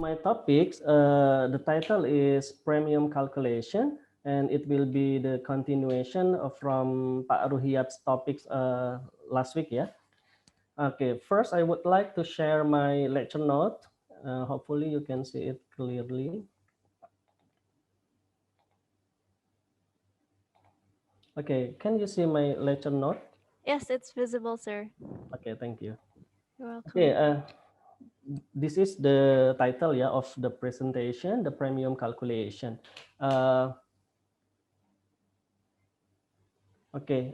my topics, the title is Premium Calculation, and it will be the continuation from Pak Ruhiyat's topics last week, yeah. Okay, first I would like to share my lecture note. Hopefully you can see it clearly. Okay, can you see my lecture note? Yes, it's visible, sir. Okay, thank you. You're Okay, welcome. this is the title, yeah, of the presentation, the premium calculation. Uh, okay.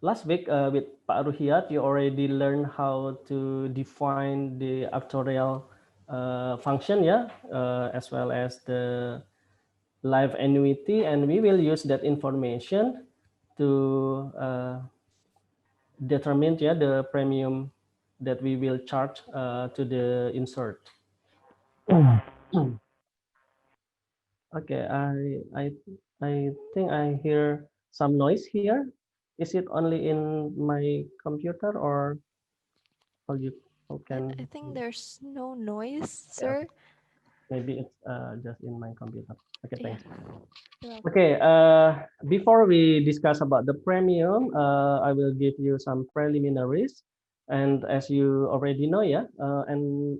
Last week with Pak Ruhiyat, you already learned how to define the actuarial function, yeah, as well as the life annuity, and we will use that information to determine, yeah, the premium that we will charge to the insert. Okay, I think I hear some noise here. Is it only in my computer or how you how I can think there's no noise, yeah, sir. maybe it's just in my computer. Okay, Yeah, thanks. you're welcome. Okay, before we discuss about the premium, I will give you some preliminaries. And as you already know, yeah, an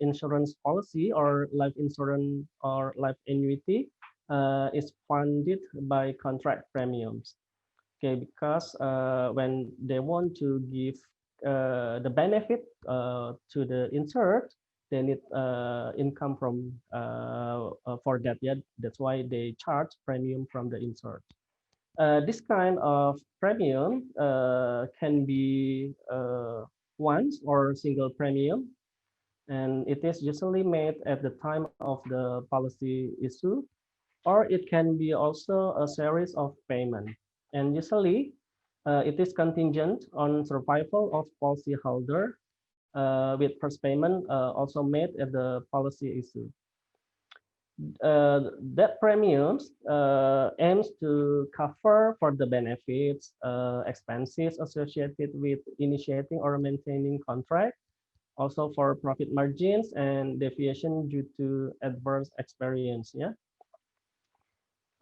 insurance policy or life insurance or life annuity is funded by contract premiums. Okay, because when they want to give the benefit to the insured, they need income from for that. Yeah, that's why they charge premium from the insured. This kind of premium can be once or single premium, and it is usually made at the time of the policy issue, or it can be also a series of payment. And usually, it is contingent on survival of policyholder with first payment also made at the policy issue. That premiums aims to cover for the benefits, expenses associated with initiating or maintaining contract, also for profit margins and deviation due to adverse experience. Yeah.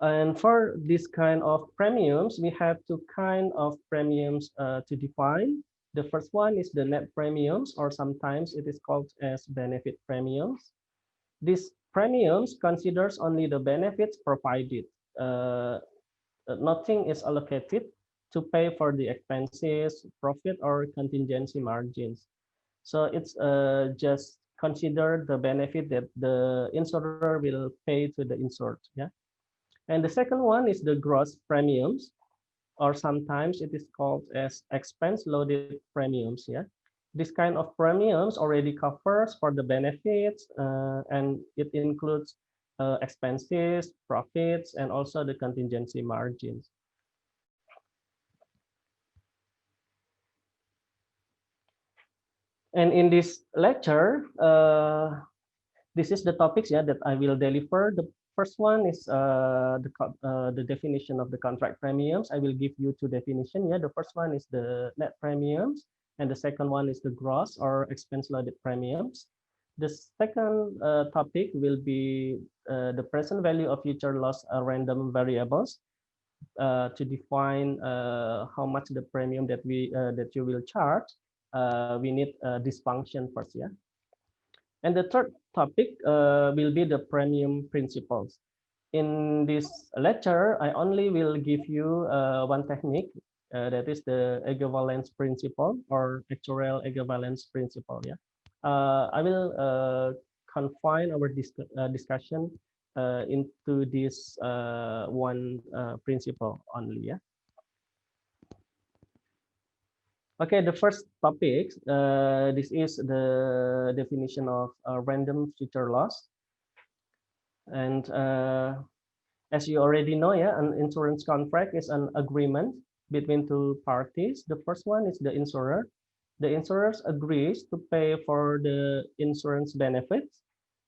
And for this kind of premiums, we have two kind of premiums to define. The first one is the net premiums, or sometimes it is called as benefit premiums. These premiums considers only the benefits provided. Uh, Nothing is allocated to pay for the expenses, profit, or contingency margins. So it's just consider the benefit that the insurer will pay to the insured. Yeah. And the second one is the gross premiums, or sometimes it is called as expense loaded premiums. Yeah, this kind of premiums already covers for the benefits, and it includes expenses, profits, and also the contingency margins. And in this lecture, this is the topics, yeah, that I will deliver. The first one is the definition of the contract premiums. I will give you two definition. Yeah, the first one is the net premiums, and the second one is the gross or expense loaded premiums. The second topic will be the present value of future loss random variables to define how much the premium that that you will charge. We need this function first. Yeah. And the third topic will be the premium principles. In this lecture, I only will give you one technique, that is the equivalence principle or actuarial equivalence principle. Yeah, I will confine our discussion into this one principle only. Yeah. Okay, the first topic, this is the definition of random future loss. And as you already know, yeah, an insurance contract is an agreement between two parties. The first one is the insurer. The insurer agrees to pay for the insurance benefits,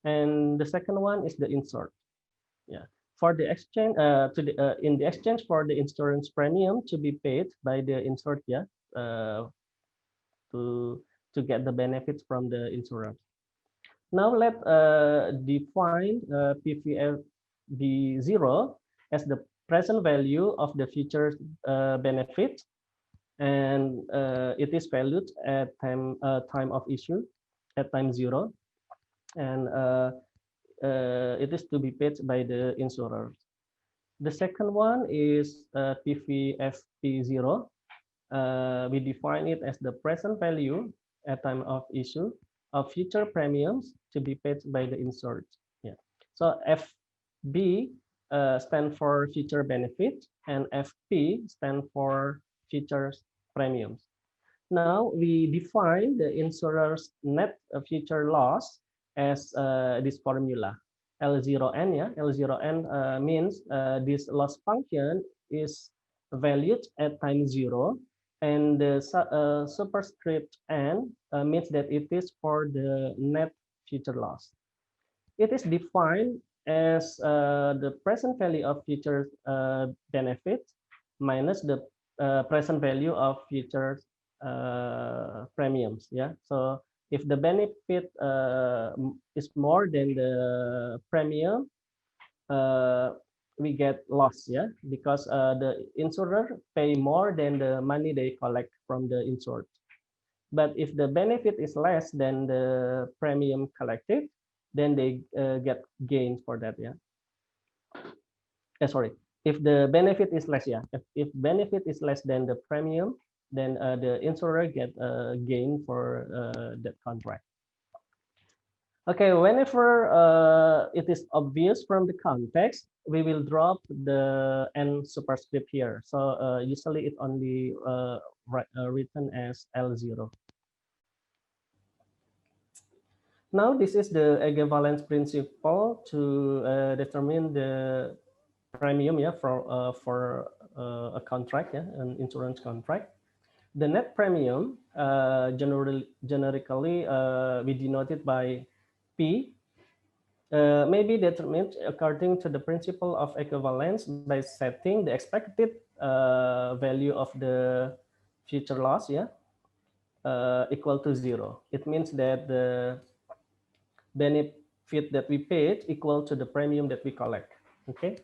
and the second one is the insured. Yeah, for the exchange, in the exchange for the insurance premium to be paid by the insured, yeah, uh, to get the benefits from the insurer. Now let's define PVFB0 as the present value of the future benefit, and it is valued at time of issue at time zero, and it is to be paid by the insurer. The second one is PVFP0. We define it as the present value at time of issue of future premiums to be paid by the insured. Yeah. So FB stand for future benefit, and FP stand for future premiums. Now we define the insurer's net future loss as this formula L0N. Yeah, L0N means this loss function is valued at time zero, and the superscript N means that it is for the net future loss. It is defined as the present value of future benefit minus the present value of future premiums. Yeah. So if the benefit is more than the premium, we get loss. Yeah, because the insurer pay more than the money they collect from the insured. But if the benefit is less than the premium collected, then they get gains for that. Yeah. Sorry. If the benefit is less, yeah. If benefit is less than the premium, then the insurer get a gain for that contract. Okay, whenever it is obvious from the context, we will drop the n superscript here. So usually it only written as L0. Now this is the equivalence principle to determine the premium, yeah, for a contract, yeah, an insurance contract. The net premium generically we denote it by P, may be determined according to the principle of equivalence by setting the expected value of the future loss, yeah, equal to zero. It means that the benefit that we paid equal to the premium that we collect. Okay.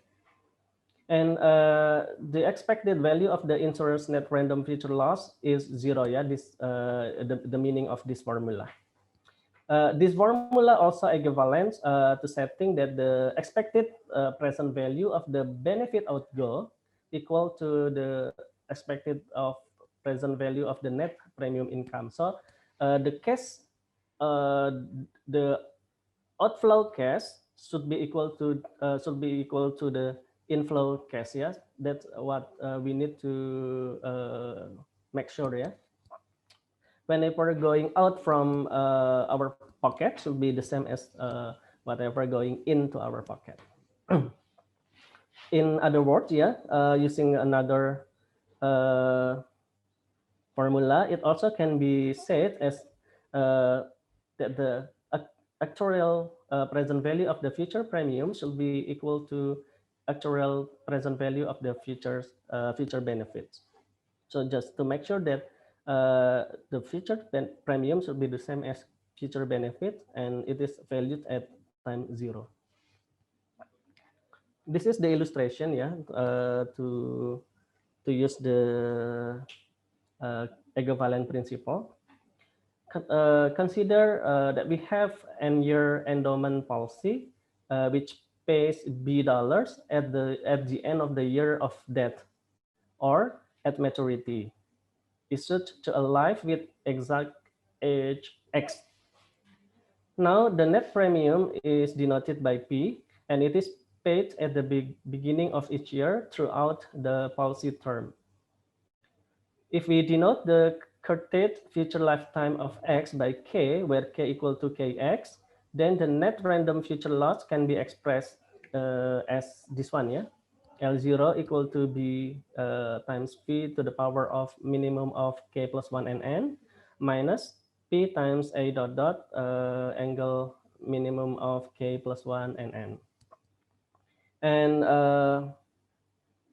And the expected value of the insurer's net random future loss is zero. Yeah, this the meaning of this formula. This formula also equivalent to setting that the expected present value of the benefit outgo equal to the expected of present value of the net premium income. So the case, the outflow cash should be equal to the inflow cash. Yes, that's what we need to make sure. Yeah, whenever going out from our pocket should be the same as whatever going into our pocket. In other words, yeah, using another uh, formula, it also can be said as that the actuarial present value of the future premium should be equal to actuarial present value of the future benefits. So just to make sure that the future premium should be the same as future benefit, and it is valued at time zero. This is the illustration, yeah, to use the equivalent principle. Consider that we have an year endowment policy which pays B dollars at the end of the year of death or at maturity, issued to a life with exact age X. Now the net premium is denoted by P, and it is paid at the beginning of each year throughout the policy term. If we denote the curtailed future lifetime of X by K, where K equal to Kx, then the net random future loss can be expressed as this one, yeah? L0 equal to B times P to the power of minimum of K plus 1 and N minus P times A dot dot angle minimum of K plus 1 and N. And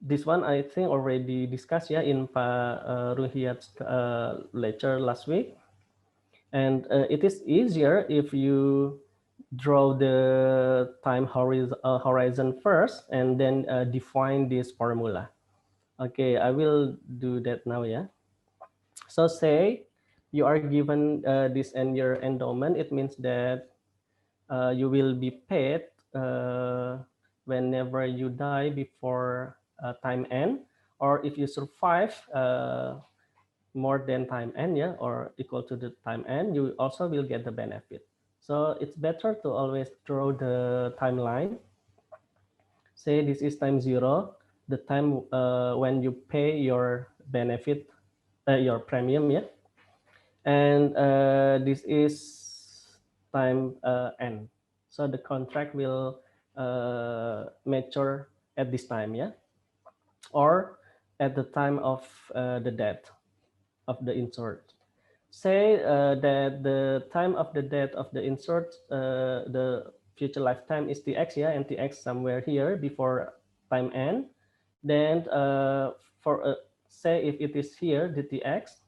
this one I think already discussed, yeah, in Pa Ruhiat's lecture last week. And it is easier if you draw the time horizon first and then define this formula. Okay, I will do that now, yeah. So say you are given this and your endowment, it means that you will be paid whenever you die before time end, or if you survive more than time end, yeah, or equal to the time end, you also will get the benefit. So it's better to always draw the timeline. Say this is time zero, the time when you pay your benefit, your premium, yeah, and this is time end. So the contract will mature at this time, yeah, or at the time of the death of the insured. Say that the time of the death of the insured, the future lifetime is Tx, yeah, and Tx somewhere here before time end. Then for say if it is here, the Tx,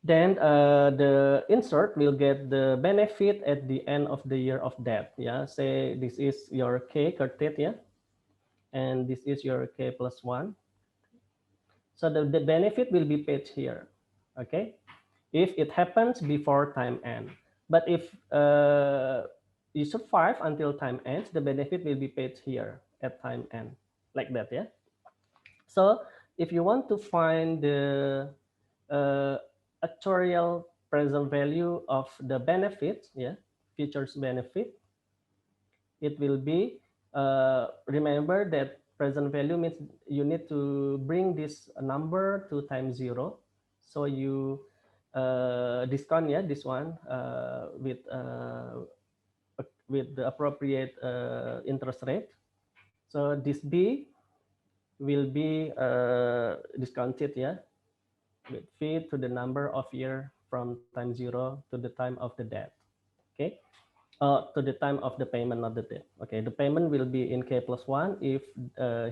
then the insert will get the benefit at the end of the year of death. Yeah, say this is your K quartet, yeah, and this is your K plus one. So the benefit will be paid here, okay, if it happens before time end. But if you survive until time ends, the benefit will be paid here at time end, like that, yeah. So if you want to find the uh, actuarial present value of the benefit, yeah, futures benefit, it will be, remember that present value means you need to bring this number to time zero. So you discount, yeah, this one with the appropriate interest rate. So this B will be discounted, yeah, with fee to the number of year from time zero to the time of the death. Okay, to the time of the payment, not the death. Okay, the payment will be in K plus one if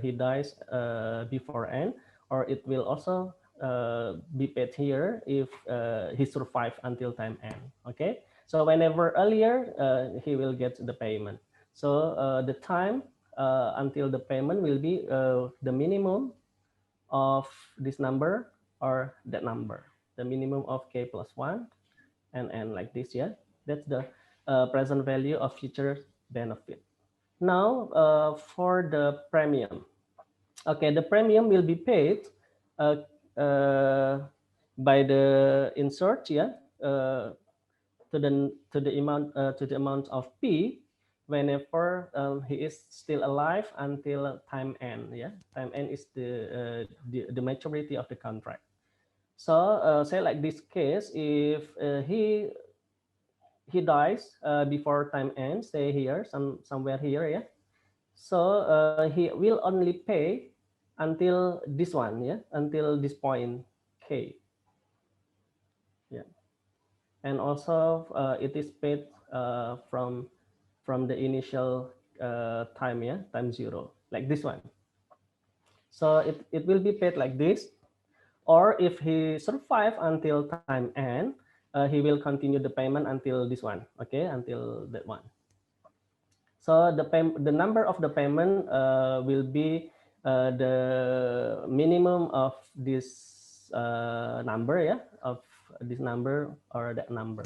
he dies before N, or it will also be paid here if he survive until time N. Okay, so whenever earlier he will get the payment. So the time until the payment will be the minimum of this number or that number, the minimum of K plus one and N, like this, yeah. That's the present value of future benefit. Now, for the premium. Okay, the premium will be paid uh, uh, by the insert, yeah, to the amount of P whenever he is still alive until time end. Yeah, time end is the maturity of the contract. So say like this case, if he dies before time ends, say here, somewhere here, yeah. So he will only pay until this one, yeah, until this point K, yeah. And also it is paid from the initial time, yeah, time zero, like this one. So it will be paid like this, or if he survive until time end, he will continue the payment until this one, okay, until that one. So the number of the payment will be the minimum of this number, yeah, of this number or that number.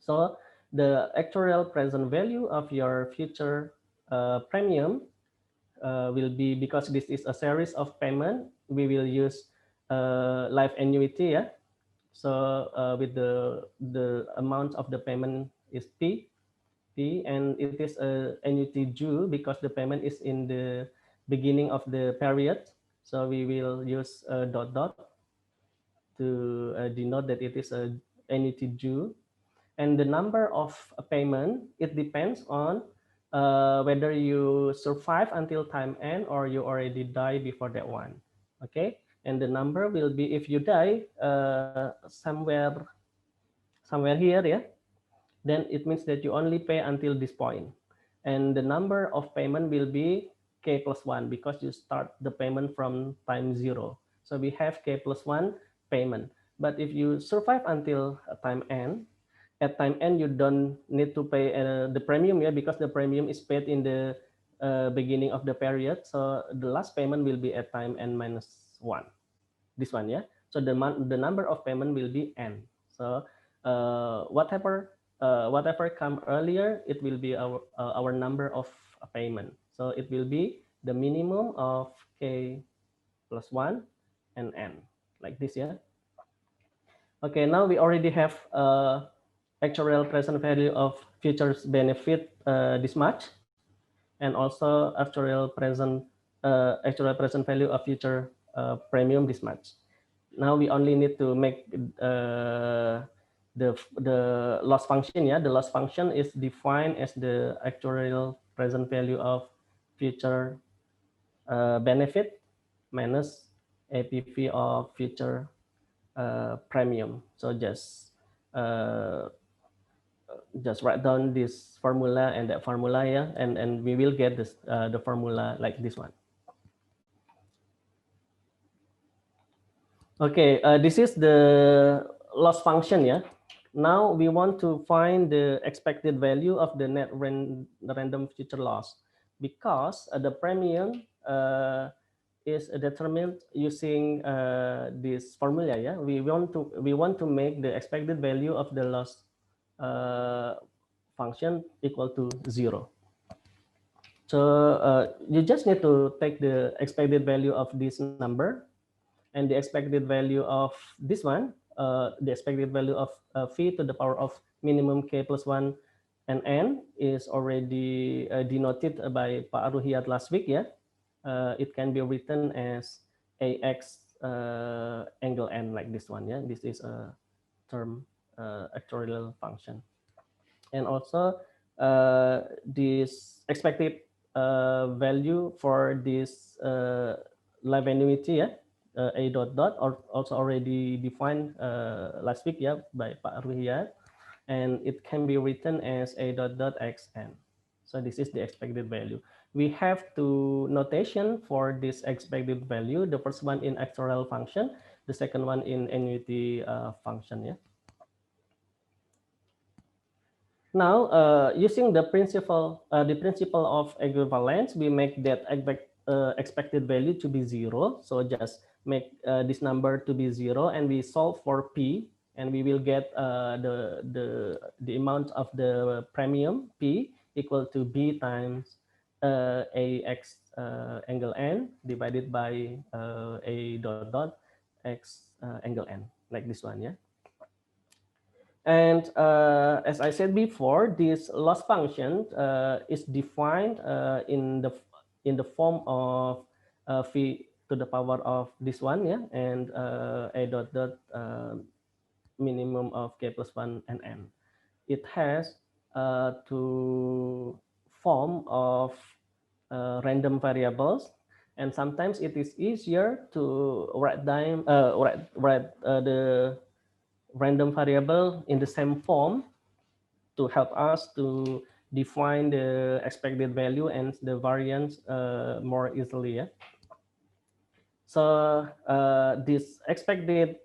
So the actuarial present value of your future premium will be, because this is a series of payment, we will use life annuity, yeah. So with the amount of the payment is P, and it is a annuity due because the payment is in the beginning of the period. So we will use a dot dot to denote that it is a annuity due. And the number of a payment, it depends on whether you survive until time end or you already die before that one. Okay, and the number will be, if you die somewhere here, yeah, then it means that you only pay until this point. And the number of payment will be K plus one because you start the payment from time zero. So we have K plus one payment. But if you survive until time end, at time n you don't need to pay the premium, yeah, because the premium is paid in the beginning of the period. So the last payment will be at time n minus 1. This one, yeah. So the number of payment will be n. So whatever come earlier, it will be our number of payment. So it will be the minimum of k plus 1 and n, like this, yeah. Okay, now we already have actuarial present value of futures benefit this much, and also actuarial present value of future premium this much. Now we only need to make the loss function. Yeah, the loss function is defined as the actuarial present value of future benefit minus APV of future premium. So just write down this formula and that formula, yeah, and we will get this the formula like this one. Okay, this is the loss function, yeah. Now we want to find the expected value of the net random future loss, because the premium is determined using this formula, yeah. We want to make the expected value of the loss function equal to 0. So you just need to take the expected value of this number and the expected value of this one, the expected value of phi to the power of minimum k plus 1 and n is already denoted by Pak Ruhiat last week, yeah. It can be written as ax angle n, like this one, yeah. This is a term actuarial function. And also this expected value for this live annuity, yeah, a dot dot, or also already defined last week, yeah, by Pak Ruhiat, and it can be written as a dot dot xn. So this is the expected value. We have two notation for this expected value. The first one in actuarial function, the second one in annuity function, yeah. Now, using the principle of equivalence, we make that expected value to be 0. So just make this number to be 0, and we solve for p, and we will get the amount of the premium p equal to b times ax angle n divided by a dot dot x angle n, like this one, yeah. And as I said before, this loss function is defined in the form of phi to the power of this one, yeah, and a dot dot minimum of k plus 1 and n. It has two form of random variables, and sometimes it is easier to write down the random variable in the same form to help us to define the expected value and the variance more easily. Yeah? So this expected,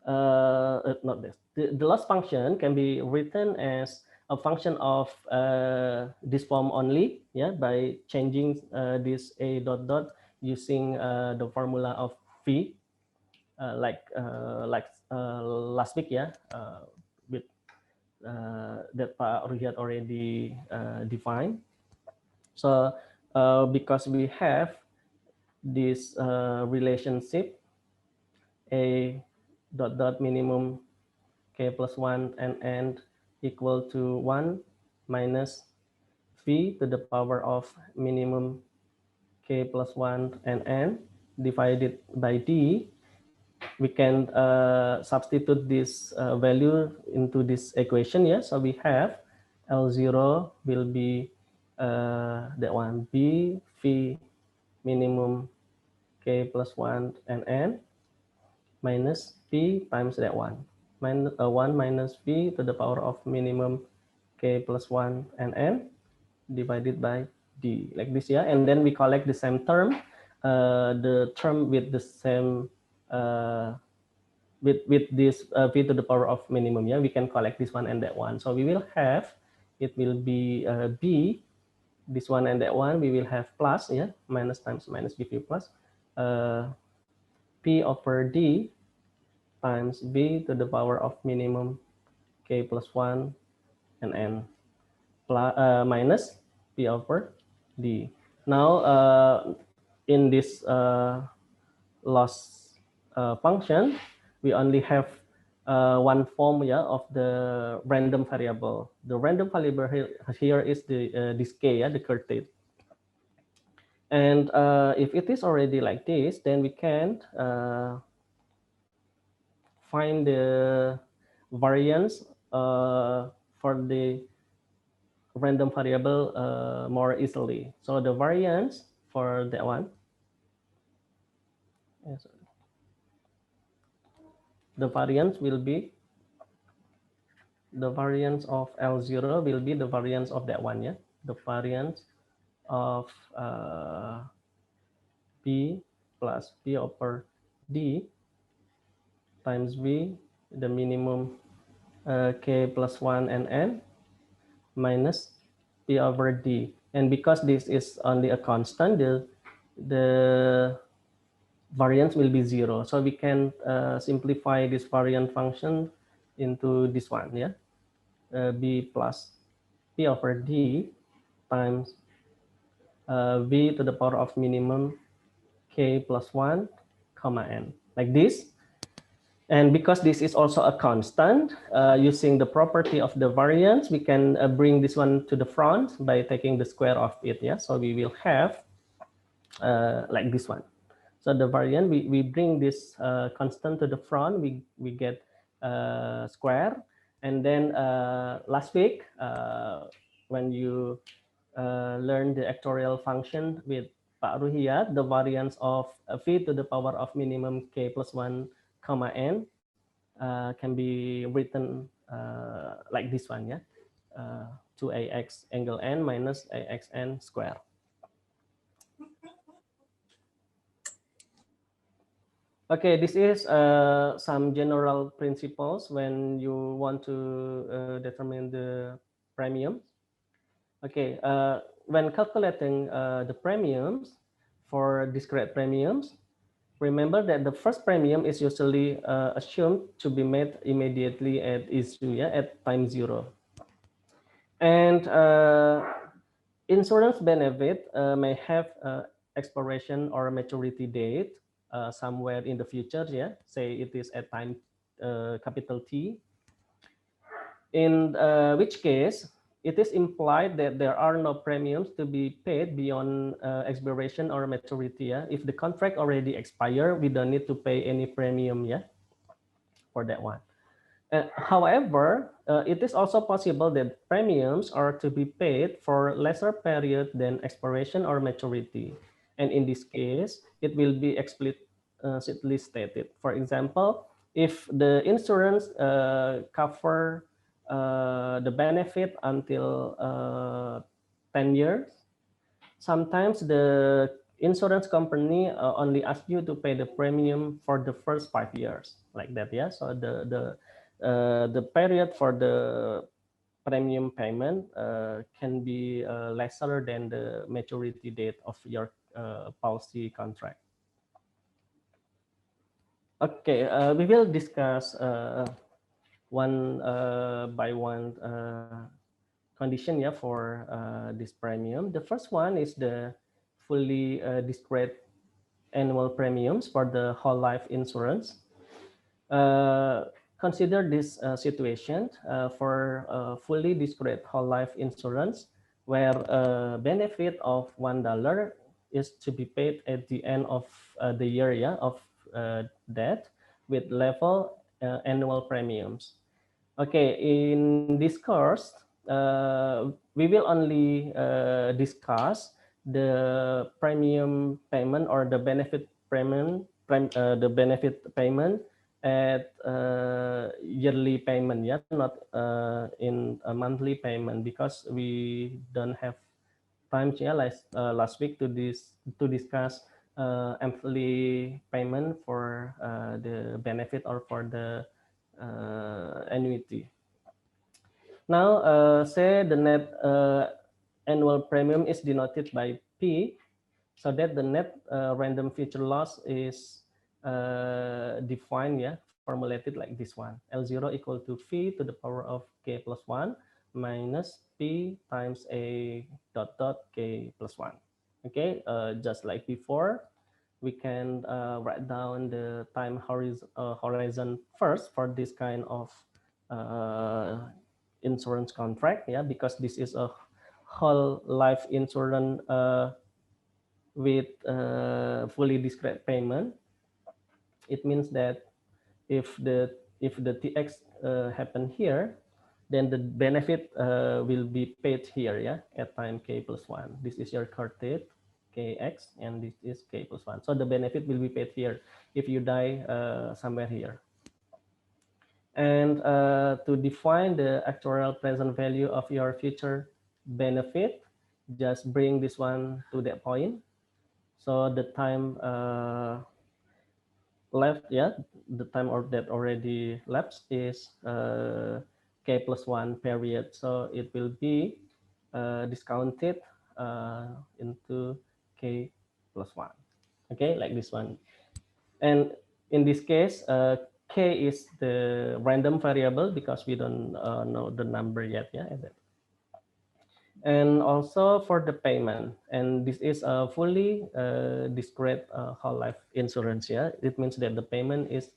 not this, the loss function can be written as a function of this form only, yeah, by changing this a dot dot using the formula of phi, last week, yeah, with that Pak Ruhiat already defined. So because we have this relationship a dot dot minimum k plus 1 and n equal to 1 minus phi to the power of minimum k plus 1 and n divided by d, we can substitute this value into this equation. Yeah, so we have L0 will be that one, B phi minimum k plus 1 and n minus p times that one. 1 minus p to the power of minimum k plus 1 and n divided by d, like this, yeah. And then we collect the same term, the term with the same with this v to the power of minimum, yeah, we can collect this one and that one. So we will have, it will be b, this one and that one, we will have plus, yeah, minus times minus give you plus p over d times b to the power of minimum k plus 1 and n plus, minus p over d. Now in this loss function, we only have one form, yeah, of the random variable. The random variable here is the this k, yeah, the curtain. And if it is already like this, then we can find the variance for the random variable more easily. So the variance for that one, yes, the variance will be, the variance of L0 will be the variance of that one, yeah, the variance of P plus P over D times B, the minimum K plus 1 and N minus P over D. And because this is only a constant, the variance will be 0. So we can simplify this variant function into this one, yeah, B plus P over D times V to the power of minimum K plus 1 comma N, like this. And because this is also a constant, using the property of the variance, we can bring this one to the front by taking the square of it. Yeah, so we will have like this one. So the variant, we bring this constant to the front, we get square. And then last week, when you learn the actuarial function with Pak Ruhiyat, the variance of v to the power of minimum k plus 1 comma n can be written like this one, yeah, 2ax angle n minus axn square. Okay, this is some general principles when you want to determine the premium. Okay, when calculating the premiums for discrete premiums, remember that the first premium is usually assumed to be made immediately at issue, yeah, at time 0. And insurance benefit may have expiration or maturity date somewhere in the future, yeah, say it is at time capital T, in which case it is implied that there are no premiums to be paid beyond expiration or maturity. Yeah? If the contract already expired, we don't need to pay any premium, yeah, for that one. However, it is also possible that premiums are to be paid for lesser period than expiration or maturity. And in this case, it will be explicitly stated. For example, if the insurance cover the benefit until 10 years, sometimes the insurance company only ask you to pay the premium for the first 5 years, like that, yeah. So the period for the premium payment can be lesser than the maturity date of your policy contract. Okay, we will discuss one by one condition, yeah, for this premium. The first one is the fully discrete annual premiums for the whole life insurance. Consider this situation for fully discrete whole life insurance, where a benefit of $1 is to be paid at the end of the year, yeah, of death, with level annual premiums. Okay, in this course, we will only discuss the premium payment or the benefit payment, the benefit payment at yearly payment, yeah, not in a monthly payment, because we don't have time, yeah, last week to discuss monthly payment for the benefit or for the annuity. Now, say the net annual premium is denoted by P, so that the net random future loss is defined, yeah, formulated like this one. L0 equal to phi to the power of k plus 1 minus P times a dot dot k plus 1. Okay, just like before, we can write down the time horizon first for this kind of uh, insurance contract, yeah, because this is a whole life insurance with fully discrete payment. It means that if the TX happen here, then the benefit will be paid here, yeah, at time k plus 1. This is your credit kx, and this is k plus 1. So the benefit will be paid here if you die somewhere here. And to define the actuarial present value of your future benefit, just bring this one to that point. So the time left, yeah, the time or that already lapsed is k plus 1 period. So it will be discounted into k plus 1. Okay, like this one. And in this case, k is the random variable because we don't know the number yet. Yeah, and also for the payment, and this is a fully discrete whole life insurance. Yeah, it means that the payment is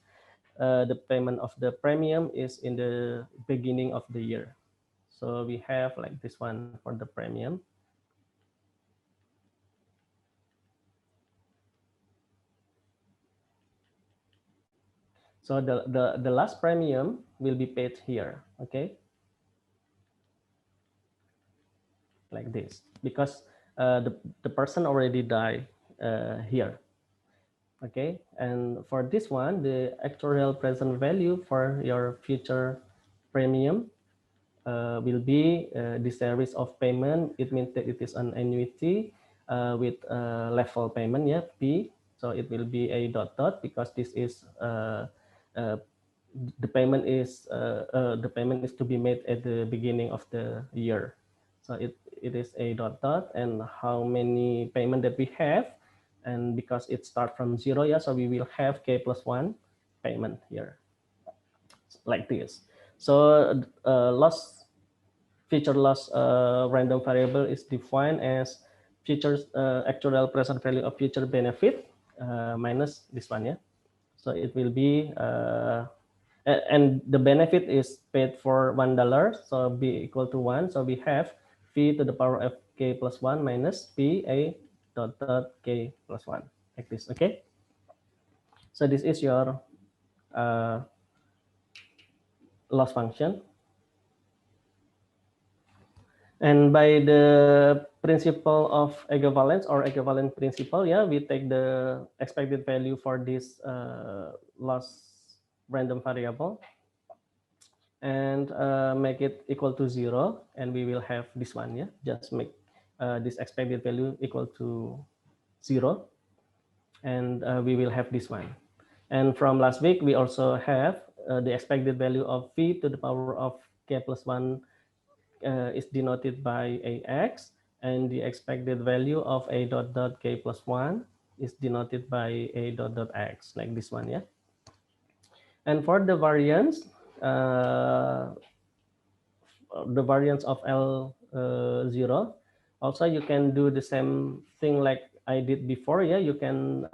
the payment of the premium is in the beginning of the year. So we have like this one for the premium. So the last premium will be paid here, okay? Like this, because the person already died here, okay? And for this one, the actuarial present value for your future premium will be the series of payment. It means that it is an annuity with level payment, yeah, P. So it will be a dot dot because this is uh, the payment is to be made at the beginning of the year. So it is a dot dot, and how many payment that we have, and because it start from 0, yeah, so we will have k plus 1 payment here, like this. So loss feature loss random variable is defined as future actuarial present value of future benefit minus this one, yeah. So it will be and the benefit is paid for $1, so b equal to 1. So we have phi to the power of k plus 1 minus p a dot dot k plus 1, like this. Okay, so this is your uh, loss function. And by the principle of equivalence or equivalent principle, yeah, we take the expected value for this loss random variable and make it equal to 0, and we will have this one, yeah. Just make this expected value equal to 0, and we will have this one. And from last week, we also have the expected value of phi to the power of k plus 1 is denoted by ax, and the expected value of a dot dot k plus 1 is denoted by a dot dot x, like this one, yeah. And for the variance of L0, also you can do the same thing like I did before, yeah. You can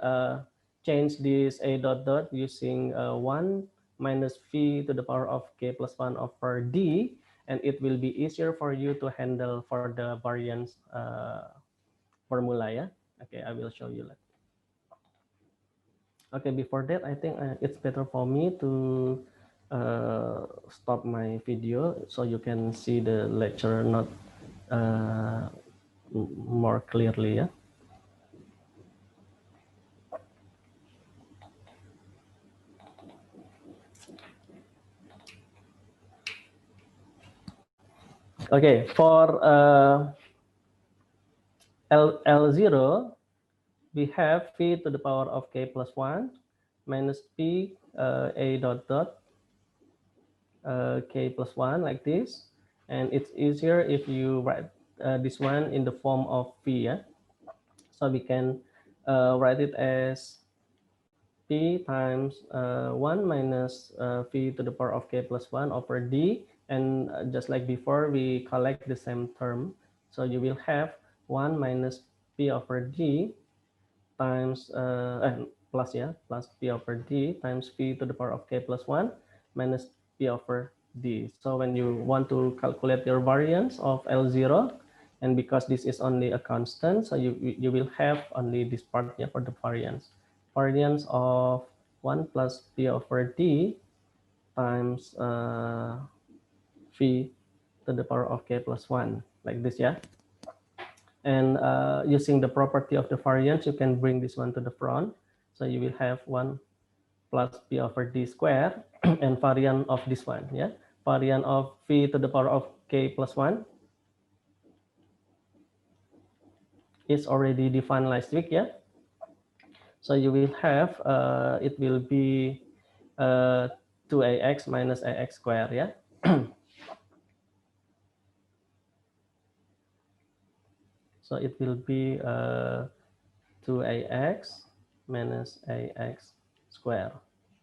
change this a dot dot using 1 minus phi to the power of k plus 1 over d, and it will be easier for you to handle for the variance formula, yeah. Okay, I will show you that. Okay, before that, I think it's better for me to stop my video so you can see the lecture not uh, more clearly, yeah. Okay, for L0, we have phi to the power of k plus 1 minus p a dot dot k plus 1 like this. And it's easier if you write this one in the form of phi. Yeah? So we can write it as p times 1 minus phi to the power of k plus 1 over d. And just like before, we collect the same term. So you will have 1 minus p over d times plus, yeah, plus p over d times phi to the power of k plus 1 minus p over d. So when you want to calculate your variance of L0, and because this is only a constant, so you will have only this part, yeah, for the variance. Variance of 1 plus p over d times phi to the power of k plus 1, like this, yeah. And using the property of the variance, you can bring this one to the front. So you will have 1 plus p over d square and variant of this one, yeah. Variant of phi to the power of k plus 1 is already defined last week, yeah. So you will have, it will be 2ax minus ax square, yeah. So it will be 2ax minus ax square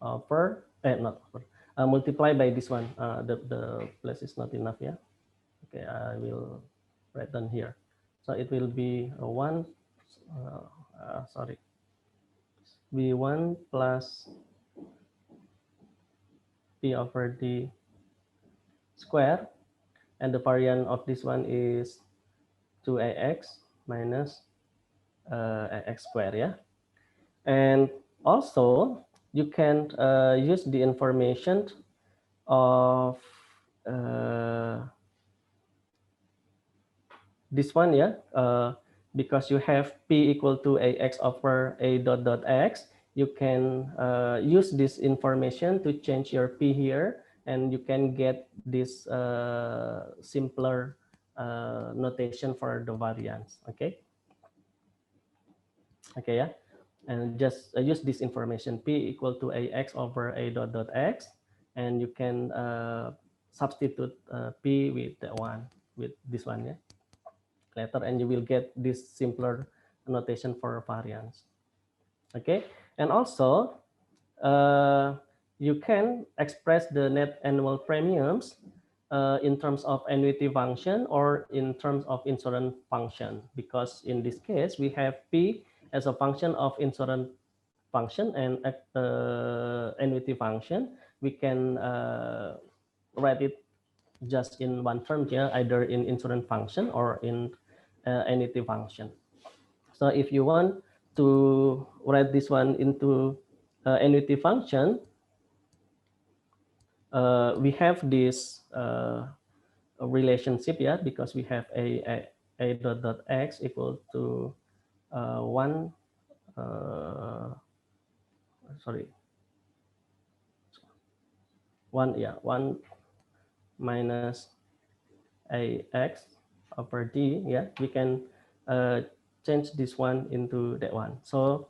over, not over, multiply by this one. The place is not enough, yeah. Okay, I will write down here. So it will be 1, sorry, b1 plus p over d square, and the variant of this one is 2ax minus ax square, yeah. And also you can use the information of this one, yeah, because you have p equal to ax over a dot dot x, you can use this information to change your p here, and you can get this simpler notation for the variance. Okay. Okay, yeah. And just use this information, p equal to ax over a dot dot x, and you can substitute p with the one, with this one, yeah, later, and you will get this simpler notation for variance. Okay, and also you can express the net annual premiums in terms of annuity function or in terms of insurance function, because in this case we have p as a function of insurance function and annuity function. We can write it just in one term here, either in insurance function or in annuity function. So if you want to write this one into annuity function, we have this relationship, yeah, because we have a dot dot x equal to 1, sorry, 1, yeah, 1 minus ax over d, yeah, we can change this one into that one. So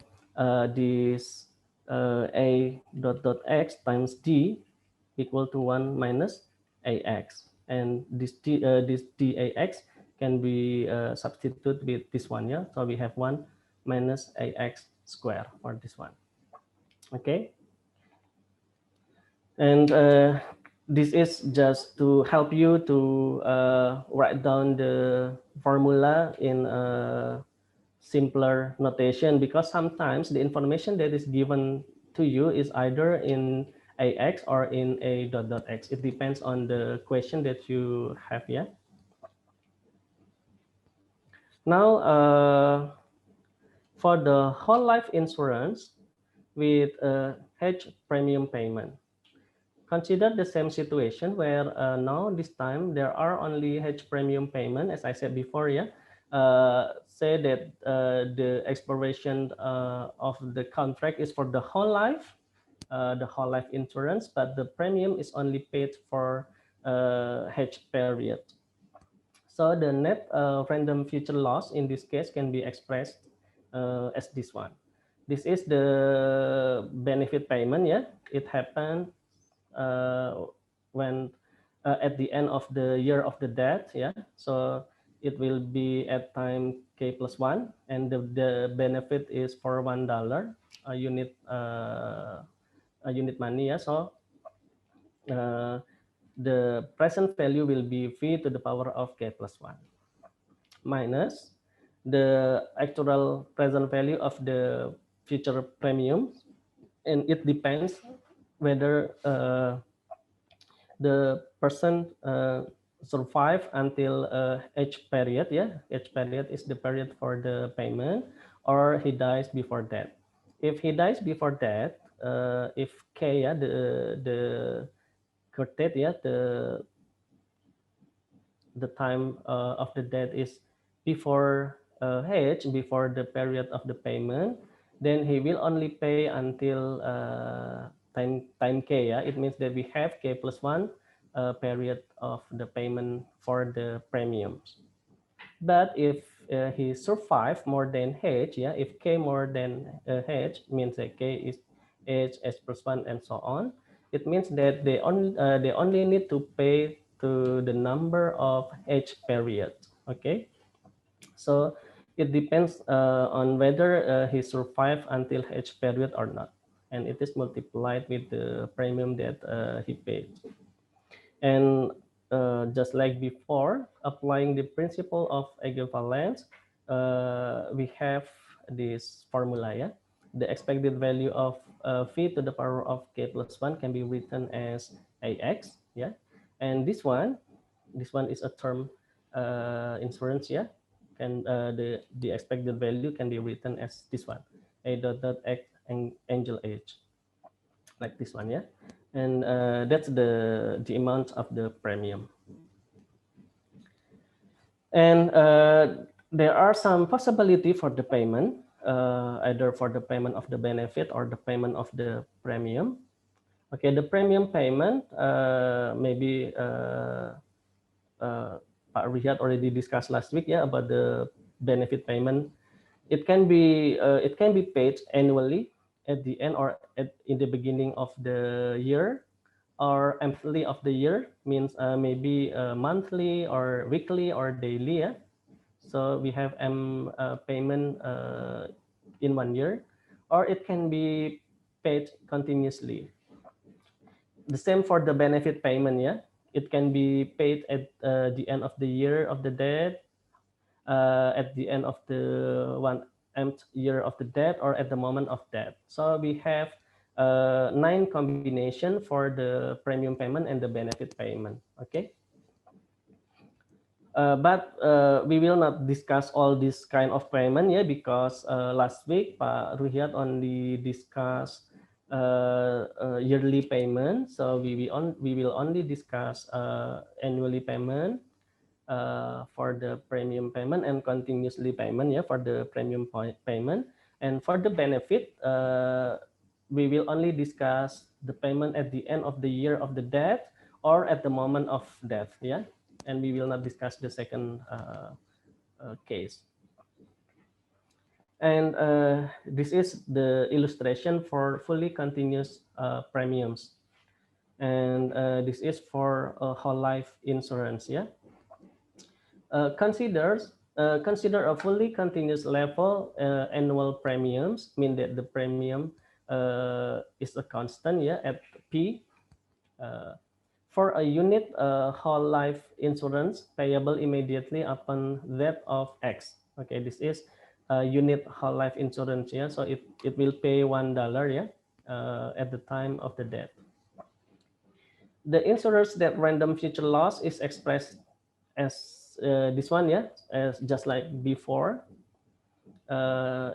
this a dot dot x times d equal to 1 minus ax, and this dax can be substituted with this one, yeah. So we have 1 minus ax square for this one. Okay. And this is just to help you to write down the formula in a simpler notation, because sometimes the information that is given to you is either in ax or in a dot dot x. It depends on the question that you have, yeah. Now, for the whole life insurance with a hedge premium payment, consider the same situation where now this time there are only hedge premium payment, as I said before, yeah. Say that the expiration of the contract is for the whole life insurance, but the premium is only paid for hedge period. So the net random future loss in this case can be expressed as this one. This is the benefit payment. Yeah, it happened when at the end of the year of the death. Yeah, so it will be at time k plus one, and the benefit is for $1 a unit money. Yeah, so uh, the present value will be v to the power of k plus one minus the actual present value of the future premium, and it depends whether the person survive until age period. Yeah, age period is the period for the payment, or he dies before that. If he dies before that, if k, yeah, the court date, yeah, the time of the death is before H, before the period of the payment, then he will only pay until time K. Yeah? It means that we have K plus one period of the payment for the premiums. But if he survive more than H, yeah, if K more than H means that K is H, H plus one, and so on. It means that they only need to pay to the number of H periods. Okay, so it depends on whether he survive until H period or not, and it is multiplied with the premium that he paid. And just like before, applying the principle of equivalence, we have this formula. Yeah? The expected value of v to the power of k plus 1 can be written as ax. Yeah, and this one is a term inference. Yeah, and the expected value can be written as this one, a dot dot x angel h, like this one. Yeah, and that's the amount of the premium. And there are some possibility for the payment, either for the payment of the benefit or the payment of the premium. Okay, the premium payment, maybe Pak Riyad already discussed last week, yeah, about the benefit payment. It can be paid annually at the end, or in the beginning of the year, or monthly of the year, means maybe monthly or weekly or daily. Yeah? So we have payment in 1 year, or it can be paid continuously. The same for the benefit payment. Yeah, it can be paid at the end of the year of the debt, at the end of the one nth year of the debt, or at the moment of debt. So we have 9 combination for the premium payment and the benefit payment. Okay. But we will not discuss all this kind of payment, yeah, because last week Pak Ruhyat only discussed yearly payment. So we will only discuss annually payment for the premium payment, and continuously payment, yeah, for the premium payment. And for the benefit, we will only discuss the payment at the end of the year of the death, or at the moment of death. Yeah, and we will not discuss the second case. And this is the illustration for fully continuous premiums. And this is for whole life insurance. Yeah. Consider a fully continuous level annual premiums, mean that the premium is a constant, yeah, at P. Uh, for a unit whole life insurance payable immediately upon death of X. Okay, this is a unit whole life insurance. Yeah, so it will pay $1. Yeah, at the time of the death. The insurers that random future loss is expressed as this one. Yeah, as just like before.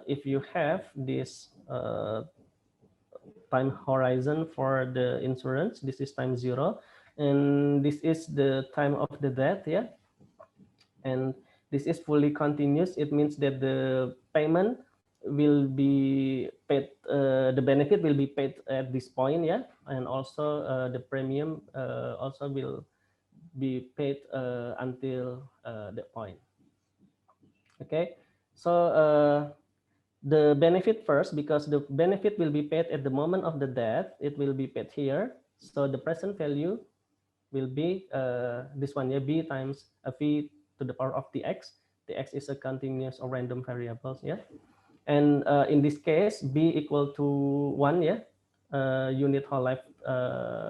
If you have this time horizon for the insurance, this is time 0, and this is the time of the death. Yeah, and this is fully continuous. It means that the payment will be paid, the benefit will be paid at this point. Yeah, and also the premium also will be paid until that point. Okay, so the benefit first, because the benefit will be paid at the moment of the death. It will be paid here. So the present value will be this one, yeah, b times a v to the power of the x. The x is a continuous or random variables, yeah. And in this case, b equal to 1, yeah, unit whole life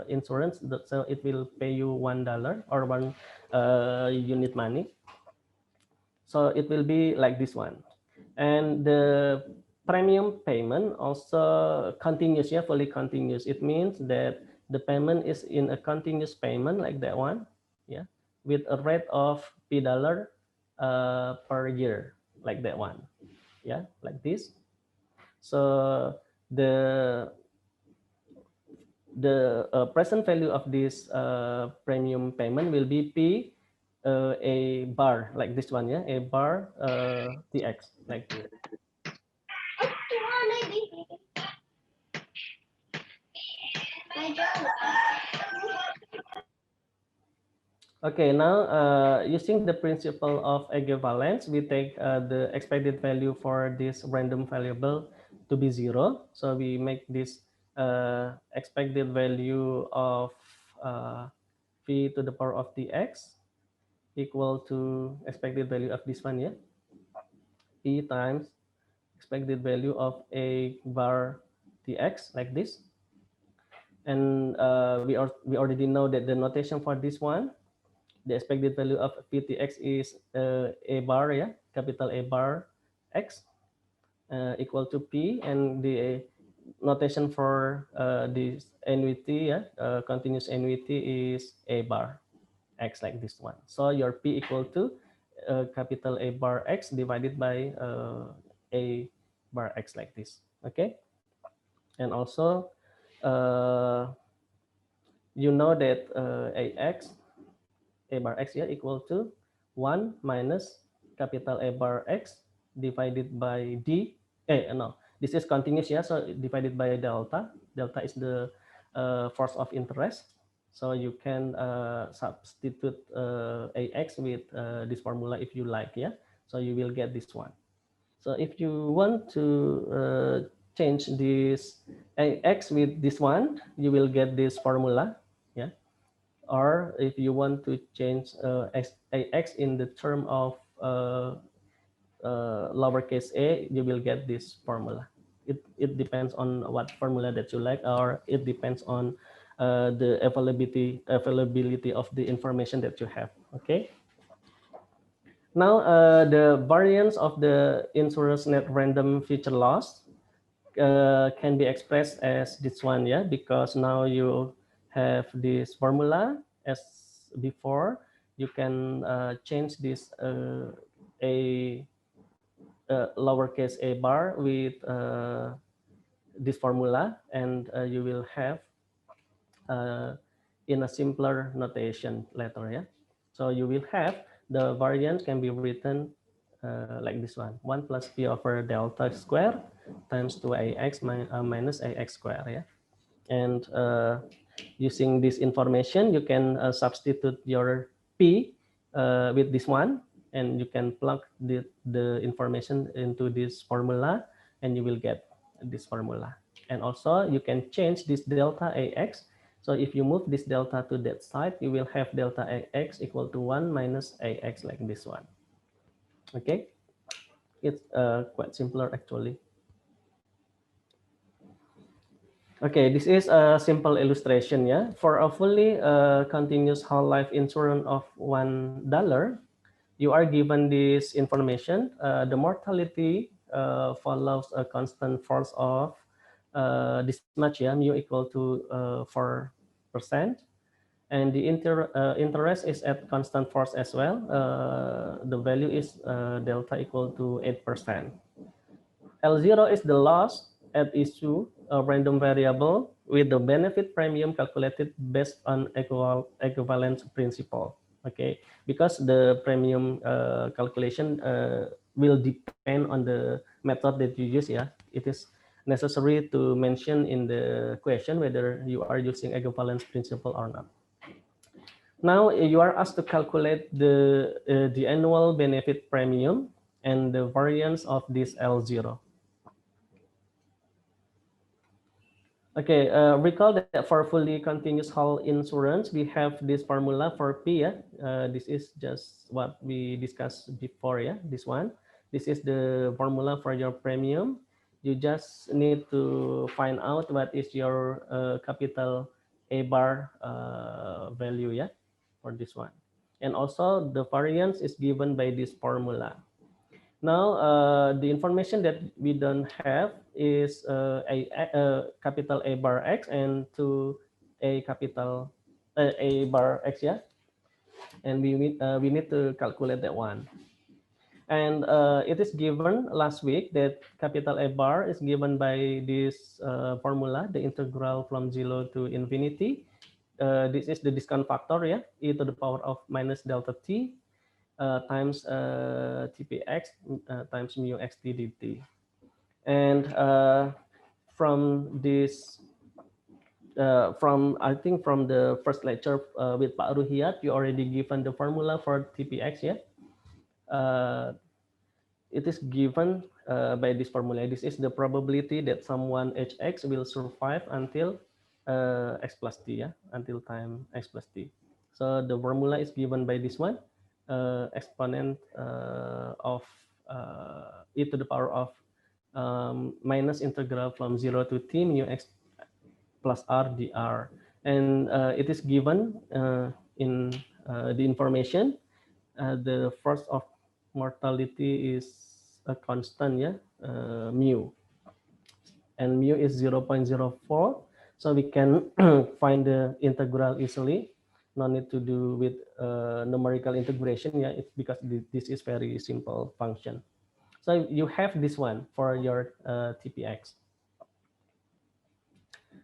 insurance. So it will pay you $1 or one unit money. So it will be like this one. And the premium payment also continuous, yeah, fully continuous. It means that the payment is in a continuous payment like that one, yeah, with a rate of $P per year, like that one, yeah, like this. So the present value of this premium payment will be P a bar, like this one, yeah, a bar TX, like this. Okay, now using the principle of equivalence, we take the expected value for this random variable to be 0. So we make this expected value of v to the power of dx equal to expected value of this one, yeah, p times expected value of a bar dx, like this. And we already know that the notation for this one, the expected value of ptx is a bar, yeah, capital A bar x equal to p, and the notation for this annuity, yeah, continuous annuity is a bar x, like this one. So your p equal to capital A bar x divided by a bar x, like this. Okay, and also uh, you know that a bar x, yeah, equal to 1 minus capital A bar x divided by d. No, this is continuous, yeah, so divided by delta. Delta is the force of interest. So you can substitute ax with this formula if you like, yeah. So you will get this one. So if you want to change this ax with this one, you will get this formula, yeah. Or if you want to change ax in the term of lowercase a, you will get this formula. It depends on what formula that you like, or it depends on the availability of the information that you have. Okay. Now the variance of the insurance net random future loss can be expressed as this one, yeah, because now you have this formula as before. You can change this a lowercase a bar with this formula, and you will have uh, in a simpler notation later, yeah. So you will have the variance can be written like this one plus p over delta square times 2ax minus ax square, yeah. And using this information, you can substitute your p with this one, and you can plug the information into this formula, and you will get this formula. And also you can change this delta ax. So if you move this delta to that side, you will have delta ax equal to 1 minus ax, like this one. Okay, it's quite simpler actually. Okay, this is a simple illustration, yeah. For a fully continuous whole life insurance of $1, you are given this information. The mortality follows a constant force of this much, yeah, mu equal to 4%. And the interest is at constant force as well. The value is delta equal to 8%. L0 is the loss at issue, a random variable with the benefit premium calculated based on equivalence principle. Okay, because the premium calculation will depend on the method that you use. Yeah, it is necessary to mention in the question whether you are using equivalence principle or not. Now you are asked to calculate the annual benefit premium and the variance of this L0. Okay, recall that for fully continuous whole insurance, we have this formula for P. Yeah, this is just what we discussed before. Yeah, this one. This is the formula for your premium. You just need to find out what is your capital A bar value. Yeah, for this one, and also the variance is given by this formula. Now, the information that we don't have is a capital A bar X and to a capital A bar X, yeah, and we need to calculate that one. And it is given last week that capital A bar is given by this formula, the integral from 0 to infinity. This is the discount factor, yeah, e to the power of minus delta t times tpx times mu x t dt. And from this, from I think from the first lecture with Pak Ruhiat, you already given the formula for TPX, yeah. Uh, it is given by this formula. This is the probability that someone HX will survive until X plus T, yeah, until time X plus T. So the formula is given by this one, exponent of e to the power of minus integral from 0 to t mu x plus r dr. And it is given in the information. The first of mortality is a constant, yeah, mu, and mu is 0.04. So we can find the integral easily. No need to do with numerical integration, yeah, it's because this is very simple function. So you have this one for your TPX.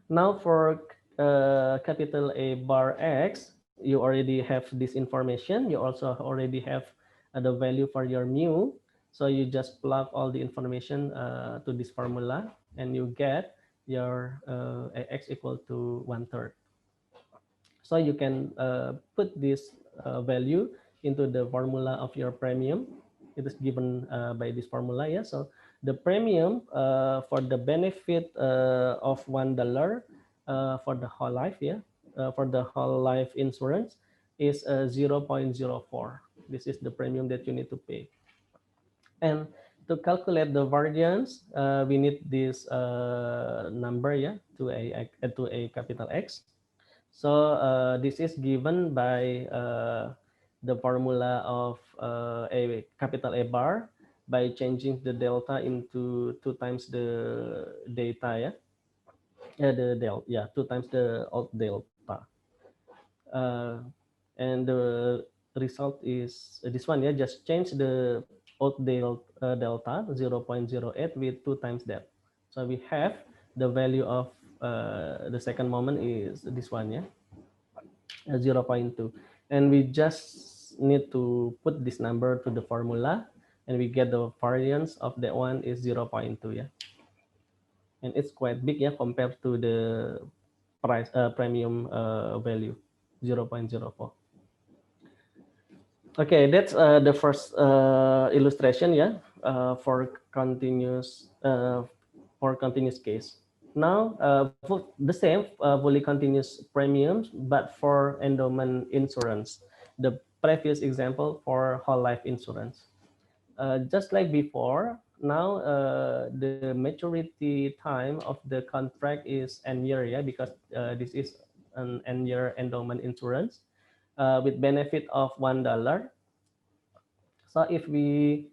Now for capital A bar X, you already have this information. You also already have the value for your mu. So you just plug all the information to this formula and you get your AX equal to 1/3. So you can put this value into the formula of your premium. It is given by this formula. Yeah. So the premium for the benefit of $1 for the whole life, yeah, for the whole life insurance is 0.04. This is the premium that you need to pay. And to calculate the variance, we need this number, yeah, to a capital X. So this is given by the formula of a capital A bar by changing the delta into 2 times the data, yeah, the del, yeah, 2 times the old delta, uh, and the result is this one, yeah. Just change the old delta 0.08 with 2 times that. So we have the value of the second moment is this one, yeah, 0.2, and we just need to put this number to the formula and we get the variance of that one is 0.2, yeah, and it's quite big, yeah, compared to the price premium value 0.04. Okay, that's the first illustration, yeah, for continuous case. Now, for the same fully continuous premiums, but for endowment insurance, the previous example for whole life insurance. Just like before, now the maturity time of the contract is n year, yeah, because this is an n year endowment insurance with benefit of $1. So if we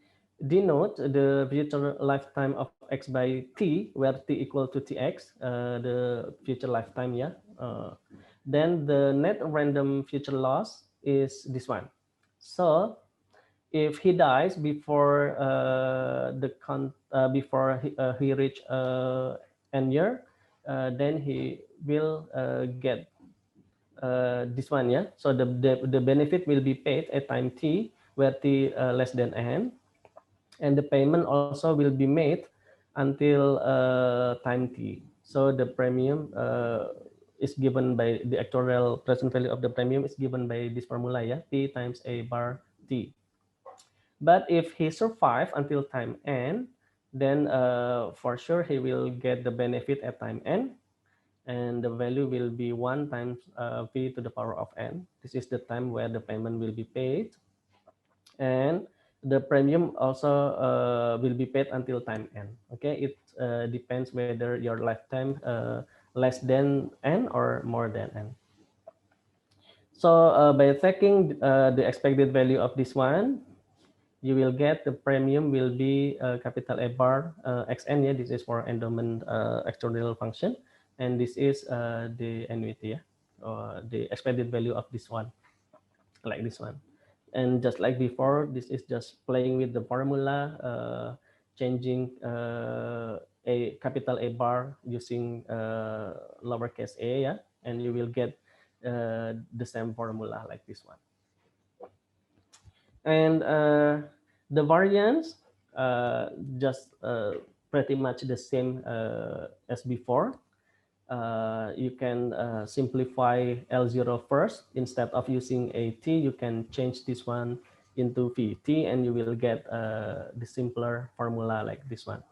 denote the future lifetime of x by t, where t equal to tx, the future lifetime, yeah, then the net random future loss is this one. So if he dies before he reach n year, then he will get this one, yeah. So the benefit will be paid at time t, where t less than n, and the payment also will be made until time t. So the premium is given by the actuarial present value of the premium is given by this formula, yeah, p times a bar t. But if he survive until time n, then for sure he will get the benefit at time n. and the value will be 1 times v to the power of n. This is the time where the payment will be paid, and the premium also will be paid until time n. Okay, it depends whether your lifetime less than n or more than n. So by taking the expected value of this one, you will get the premium will be capital A bar xn. Yeah, this is for endowment actuarial function, and this is the annuity, yeah, or the expected value of this one, like this one. And just like before, this is just playing with the formula, changing a capital A bar using lowercase a, yeah, and you will get the same formula like this one. And the variance just pretty much the same as before. You can simplify L0 first. Instead of using a t, you can change this one into VT, and you will get the simpler formula like this one.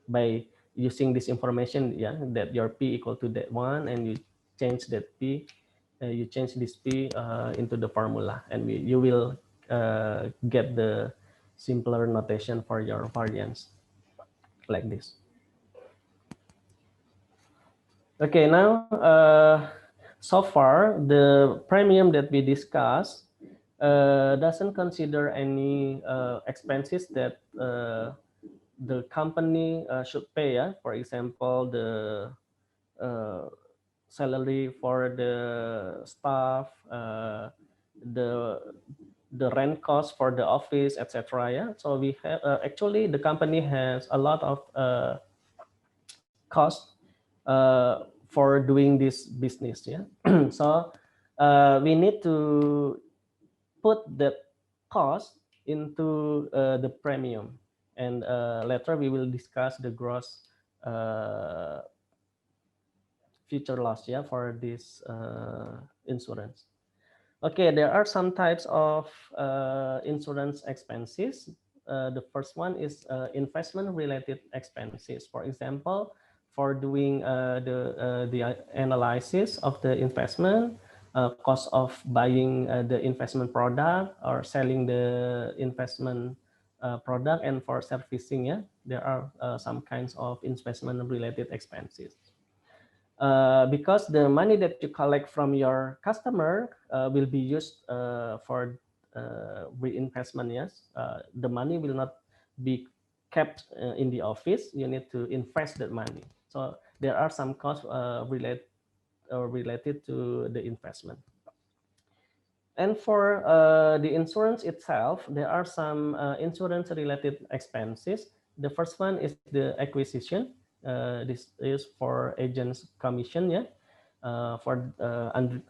By using this information, yeah, that your P equal to that one, and you change that P, you change this P into the formula, and you will get the simpler notation for your variance like this. Okay, now so far the premium that we discussed doesn't consider any expenses that the company should pay. Yeah? For example, the uh, salary for the staff, the the rent cost for the office, etc. Yeah. So we have actually the company has a lot of cost for doing this business. Yeah. So we need to put the cost into the premium, and later we will discuss the gross future loss, yeah, for this insurance. Okay, there are some types of insurance expenses. The first one is investment related expenses. For example, for doing the analysis of the investment, cost of buying the investment product or selling the investment product, and for servicing, yeah, there are some kinds of investment related expenses. Because the money that you collect from your customer will be used for reinvestment. Yes, the money will not be kept in the office. You need to invest that money. So there are some costs related to the investment. And for the insurance itself, there are some insurance related expenses. The first one is the acquisition. This is for agents commission, yeah, for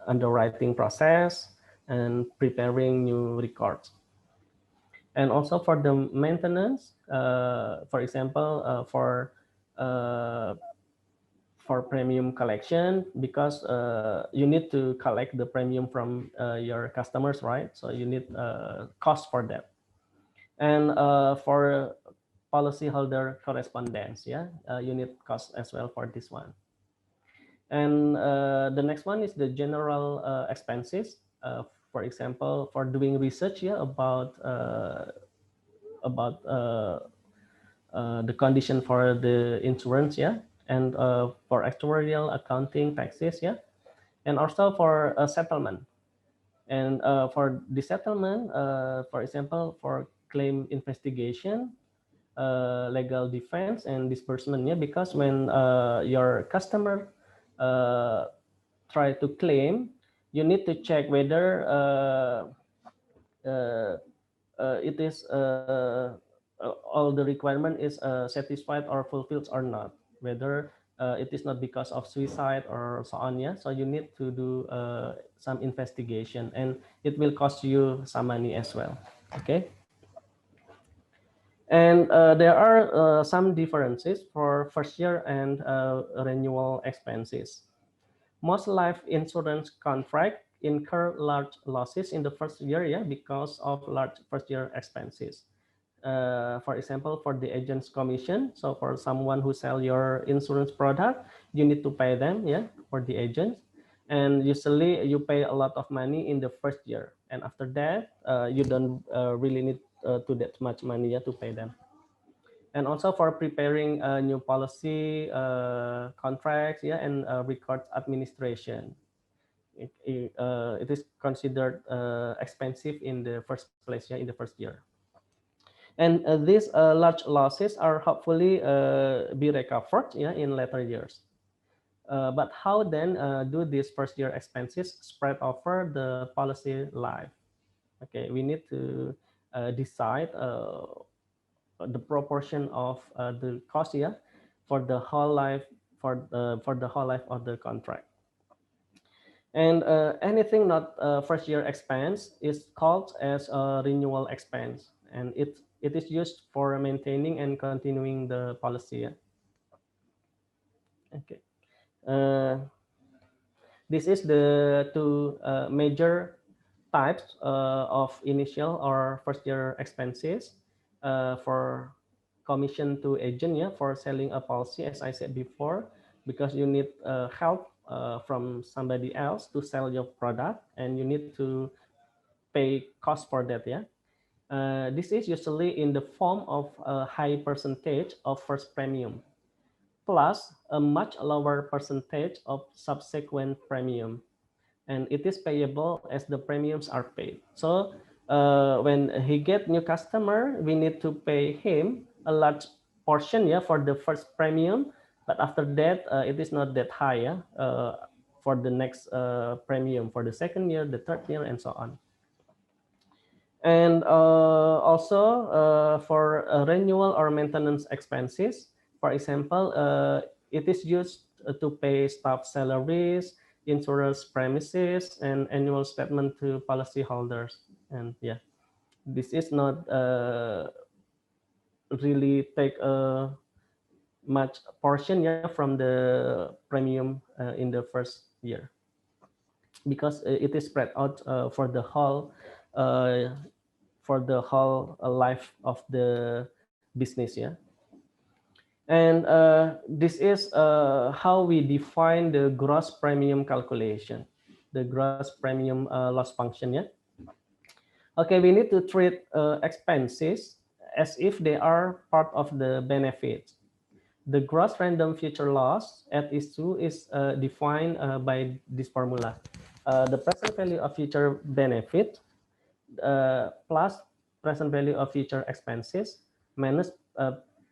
underwriting process and preparing new records. And also for the maintenance, for example, uh, for premium collection, because you need to collect the premium from your customers, right? So you need cost for that. And for policyholder correspondence, yeah, you need cost as well for this one. And the next one is the general expenses. For example, for doing research, yeah, about the condition for the insurance, yeah, and for actuarial, accounting, taxes, yeah, and also for a settlement. And for the settlement, for example, for claim investigation, legal defense, and disbursement, yeah, because when your customer uh, try to claim, you need to check whether uh, it is all the requirement is satisfied or fulfilled or not, whether it is not because of suicide or so on. Yeah, so you need to do some investigation, and it will cost you some money as well. Okay. And there are some differences for first year and renewal expenses. Most life insurance contract incur large losses in the first year, yeah, because of large first year expenses. For example, for the agent's commission. So for someone who sell your insurance product, you need to pay them, yeah, for the agents. And usually you pay a lot of money in the first year, and after that, you don't really need to that much money, yeah, to pay them. And also for preparing a new policy, contracts, yeah, and records administration. It is considered expensive in the first place, yeah, in the first year. And these large losses are hopefully be recovered, yeah, in later years. But how then do these first year expenses spread over the policy life? Okay, we need to decide the proportion of the cost, yeah, for the whole life, for the whole life of the contract. And anything not first year expense is called as a renewal expense, and it is used for maintaining and continuing the policy. Yeah? Okay. Uh, this is the two major types of initial or first year expenses for commission to agent, yeah, for selling a policy, as I said before, because you need help from somebody else to sell your product, and you need to pay cost for that, yeah. This is usually in the form of a high percentage of first premium plus a much lower percentage of subsequent premium, and it is payable as the premiums are paid. So when he get new customer, we need to pay him a large portion, yeah, for the first premium, but after that it is not that high, yeah, for the next premium for the second year, the third year, and so on. And also for renewal or maintenance expenses, for example, it is used to pay staff salaries, insurance premises, and annual statement to policyholders. And yeah, this is not really take a much portion, yeah, from the premium in the first year, because it is spread out uh, for the whole life of the business, yeah. And this is how we define the gross premium calculation, the gross premium loss function, yeah. Okay, we need to treat expenses as if they are part of the benefit. The gross random future loss at issue is defined by this formula. The present value of future benefit plus present value of future expenses minus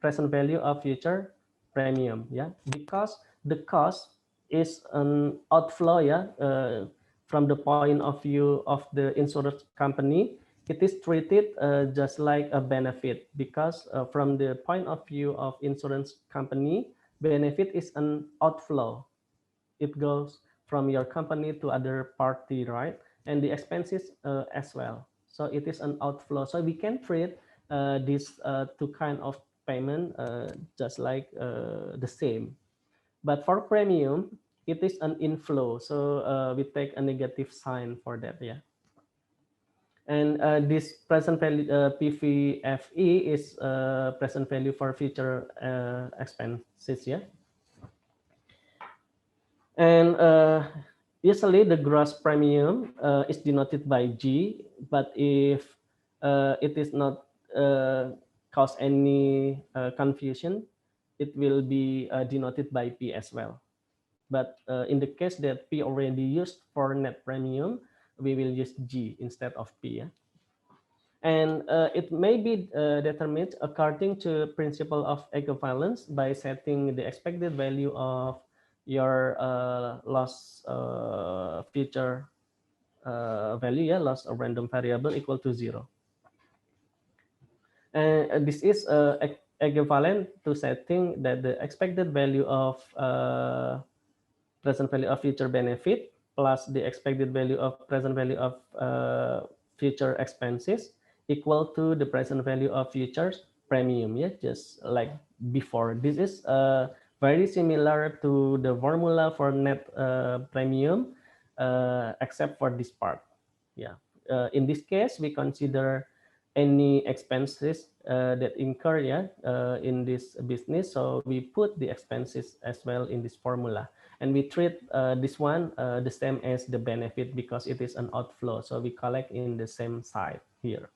present value of future premium, yeah, because the cost is an outflow, yeah, from the point of view of the insurance company. It is treated just like a benefit, because from the point of view of insurance company, benefit is an outflow. It goes from your company to other party, right? And the expenses as well. So it is an outflow. So we can treat these two kind of payment just like the same. But for premium, it is an inflow. So we take a negative sign for that, yeah. And this present value PVFE is present value for future expenses, yeah. And usually the gross premium is denoted by G, but if it is not cause any confusion, it will be denoted by P as well. But in the case that P already used for net premium, we will use G instead of P. Yeah? And it may be determined according to principle of equivalence by setting the expected value of your loss future value, yeah, loss of random variable equal to 0. And this is equivalent to setting that the expected value of present value of future benefit plus the expected value of present value of future expenses equal to the present value of future premium, yeah, just like before. This is very similar to the formula for net premium, except for this part, yeah. In this case, we consider any expenses that incur, yeah, in this business. So we put the expenses as well in this formula, and we treat this one the same as the benefit because it is an outflow. So we collect in the same side here.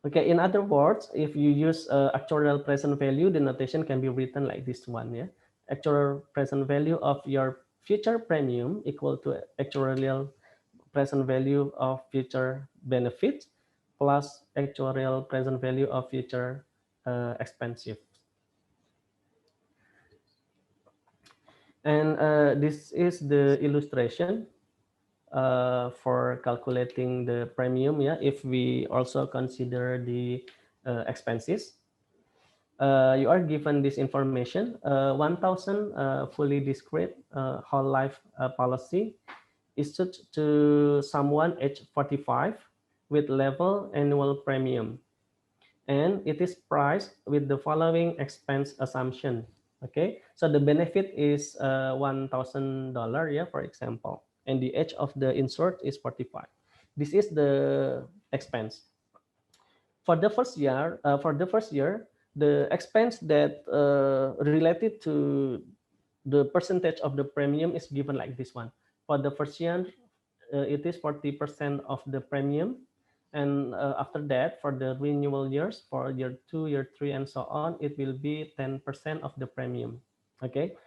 Okay, in other words, if you use actuarial present value, the notation can be written like this one, yeah. Actuarial present value of your future premium equal to actuarial present value of future benefits plus actuarial present value of future expenses. And this is the illustration for calculating the premium, yeah, if we also consider the expenses. You are given this information, 1,000 fully discrete whole life policy issued to someone age 45 with level annual premium. And it is priced with the following expense assumption. Okay, so the benefit is $1,000, yeah, for example, and the age of the insured is 45. This is the expense. For the first year, the expense that related to the percentage of the premium is given like this one. For the first year, it is 40% of the premium. And after that, for the renewal years, for year 2, year 3, and so on, it will be 10% of the premium. Okay.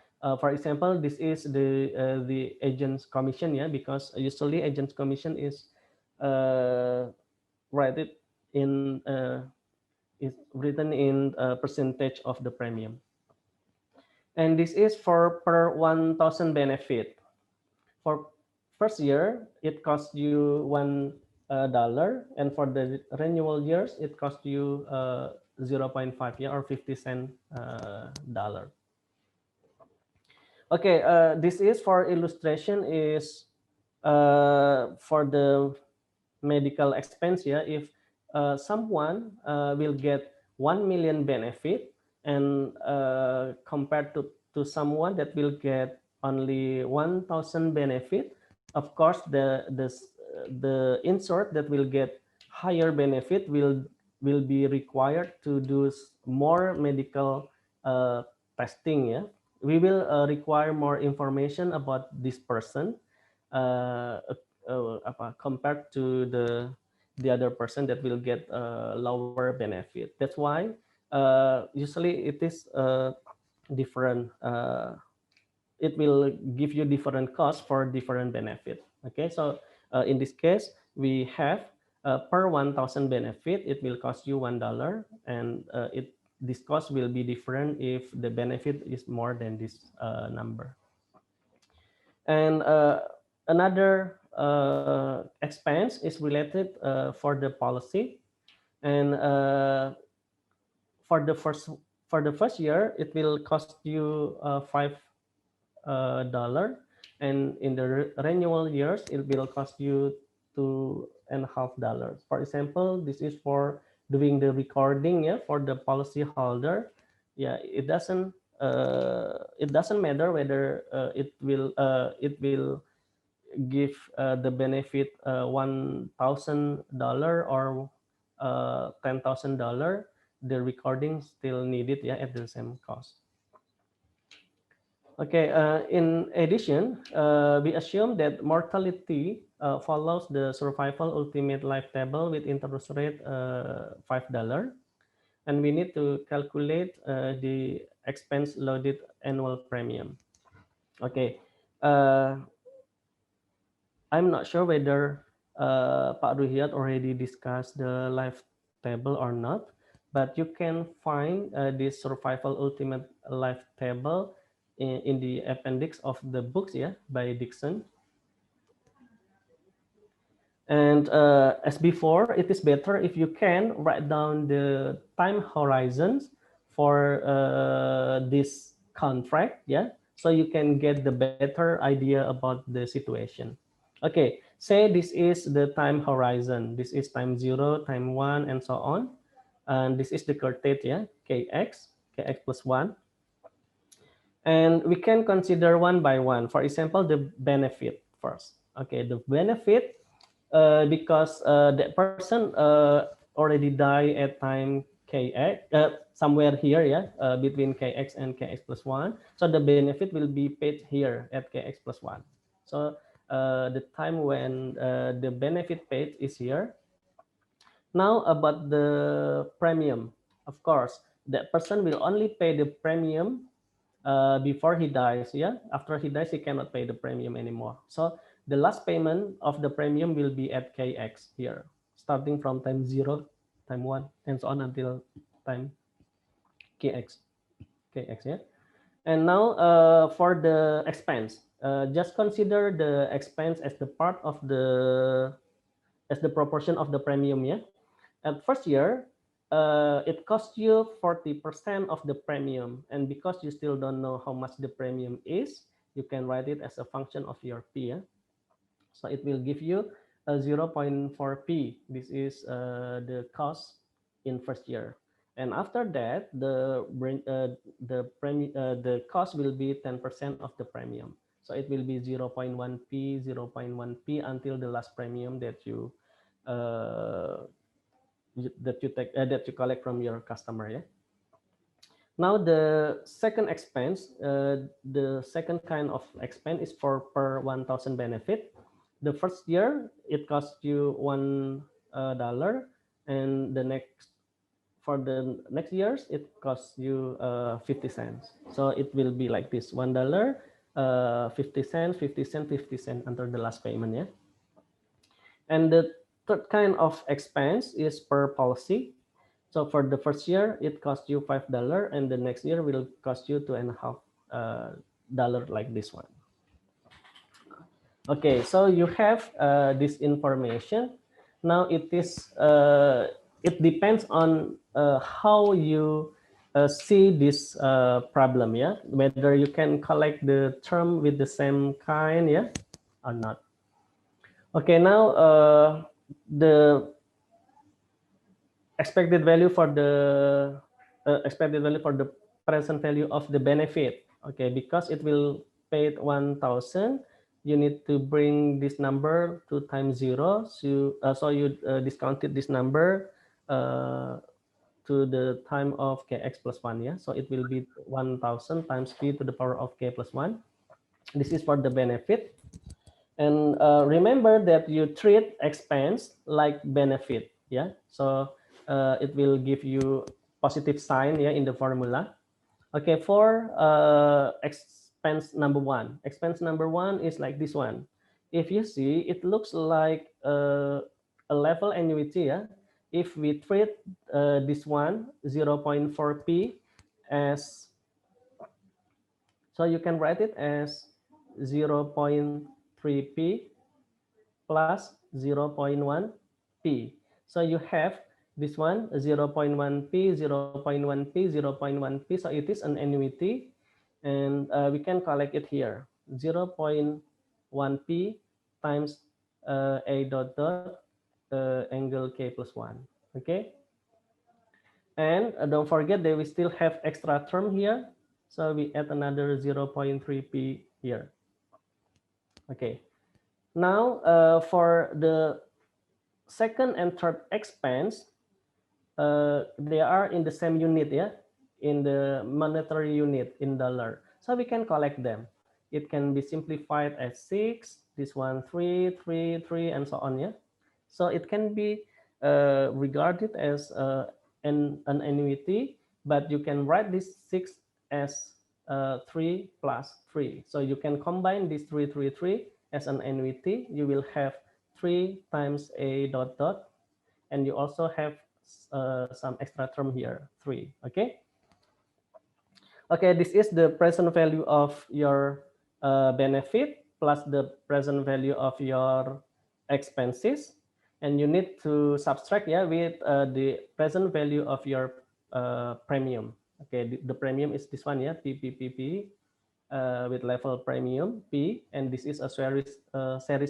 For example, this is the agent's commission, yeah, because usually agent's commission is write it in is written in a percentage of the premium. And this is for per 1,000 benefit. For first year, it costs you $1, and for the renewal years, it costs you 0.5, yeah, or 50 cent dollar. Okay, this is for illustration is for the medical expense, yeah. If someone will get 1 million benefit and compared to someone that will get only 1,000 benefit, of course the insured that will get higher benefit will be required to do more medical testing, yeah. We will require more information about this person uh, compared to the other person that will get lower benefit. That's why usually it is different. It will give you different costs for different benefit. Okay, so in this case, we have per 1,000 benefit, it will cost you $1, and this cost will be different if the benefit is more than this number. And another expense is related for the policy, and for the first for the first year, it will cost you $5, and in the renewal years, it will cost you $2.50. For example, this is for doing the recording, yeah, for the policy holder. Yeah, it doesn't matter whether it will give the benefit $1,000 or $10,000. The recording still needed, yeah, at the same cost. Okay, in addition, we assume that mortality follows the survival ultimate life table with interest rate $5, and we need to calculate the expense loaded annual premium. Okay, uh, I'm not sure whether Pak Ruhiat already discussed the life table or not, but you can find this survival ultimate life table in the appendix of the books, yeah, by Dixon. And as before, it is better if you can write down the time horizons for this contract, yeah, so you can get the better idea about the situation. Okay, say this is the time horizon. This is time 0, time 1, and so on. And this is the curve date, yeah, kx plus 1. And we can consider one by one. For example, the benefit first. Okay, the benefit because that person already died at time kx, somewhere here, yeah, between kx and kx plus 1. So the benefit will be paid here at kx plus 1. So the time when the benefit paid is here. Now about the premium, of course, that person will only pay the premium before he dies. Yeah, after he dies, he cannot pay the premium anymore. So the last payment of the premium will be at kx here, starting from time 0, time 1, and so on until time kx. Kx, yeah. And now for the expense, just consider the expense as the part of the as the proportion of the premium. Yeah. At first year, it costs you 40% of the premium. And because you still don't know how much the premium is, you can write it as a function of your P. Yeah? So it will give you a 0.4P. This is the cost in first year. And after that, the cost will be 10% of the premium. So it will be 0.1P, 0.1P until the last premium uh, that you collect from your customer. Yeah. Now the second expense, the second kind of expense is for per 1,000 benefit. The first year it costs you $1, and the next for the next years it costs you 50 cents. So it will be like this: $1, 50 cents, 50 cents, 50 cents until the last payment. Yeah. And the third kind of expense is per policy. So for the first year, it costs you $5, and the next year will cost you $2.50 like this one. Okay, so you have this information. Now it depends on how you see this problem, yeah, whether you can collect the term with the same kind, yeah, or not. Okay, now the expected value for the present value of the benefit. Okay, because it will pay 1,000, you need to bring this number to times 0. So you discounted this number uh, to the time of kx plus 1. Yeah, so it will be 1,000 times p to the power of k plus 1. This is for the benefit. And remember that you treat expense like benefit. Yeah, so it will give you positive sign, yeah, in the formula. Okay, for expense number one. Expense number one is like this one. If you see, it looks like a level annuity. Yeah, if we treat this one 0.4p as, so you can write it as 0.3p plus 0.1p. So you have this one 0.1p, 0.1p, 0.1p. So it is an annuity, and we can collect it here 0.1p times a dot dot angle k plus 1. Okay, and don't forget that we still have extra term here, so we add another 0.3p here. Okay, now for the second and third expense, they are in the same unit, yeah, in the monetary unit in dollar. So we can collect them. It can be simplified as 6, this one 3, 3, 3, and so on, yeah. So it can be regarded as an annuity, but you can write this 6 as 3 plus 3. So you can combine this 3, 3, 3 as an annuity. You will have 3 times a dot dot, and you also have some extra term here, 3. Okay. Okay, this is the present value of your benefit plus the present value of your expenses, and you need to subtract, yeah, with the present value of your premium. Okay, the premium is this one, yeah, PPPP, with level premium P, and this is a series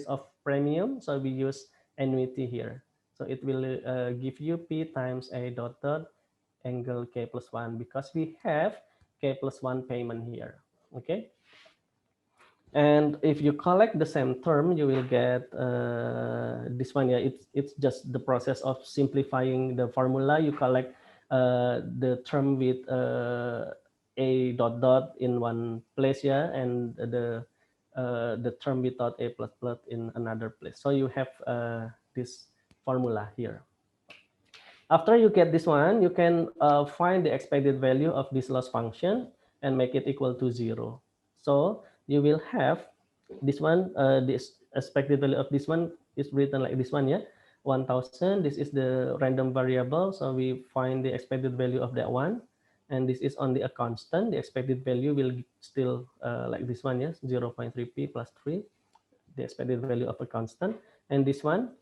of premium, so we use annuity here. So it will give you P times a dot dot angle K plus 1, because we have K plus 1 payment here. Okay. And if you collect the same term, you will get this one. Yeah, it's just the process of simplifying the formula. You collect the term with a dot dot in one place, yeah, and the term without a plus plus in another place. So you have this formula here. After you get this one, you can find the expected value of this loss function and make it equal to 0. So you will have this one, this expected value of this one is written like this one, yeah, 1000. This is the random variable, so we find the expected value of that one. And this is only a constant. The expected value will still like this one, yes, 0.3p plus 3, the expected value of a constant. And this one